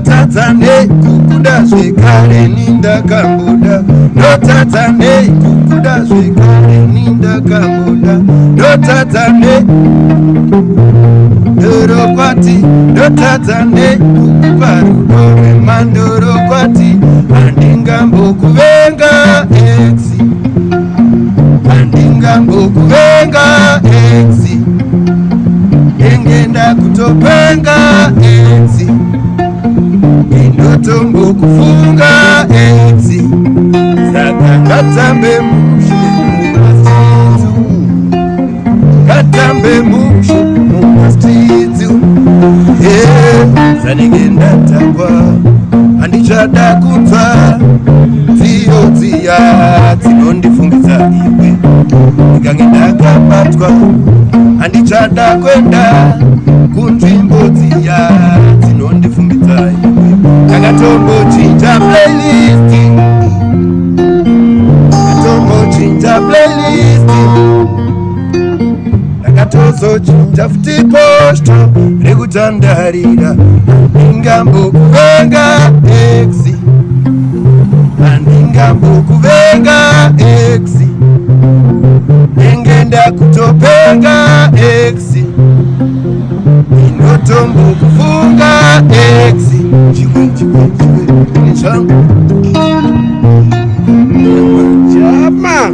Tatane kukuda zwekare ninda kamboda. No tatane kukuda zwekare ninda kamboda. No tatane doro kwati. No tatane kukubaru dore mandoro kwati. Andingambo kuvenga exi. Andingambo kuvenga exi. Engenda kutopenga exi. Indotombo kufunga enzi Saka katambe mushe mukastizu Katambe mushe mukastizu Zanigenda takwa Andichada kunza Tiyo tiya Tinondifungiza iwe Nikangenda kapatwa Andichada kwenda Kunjimbo tiya Tinondifungiza iwe Kagatombo chinja playlist. Kagatombo chinja playlist. Kagatozo chinja futi posto. Rekutandarira Andingambo kuvenga exi. Andingambo kuvenga exi. Engenda kutopenga exi. Indotombo kufunga exi. Chikwe Chama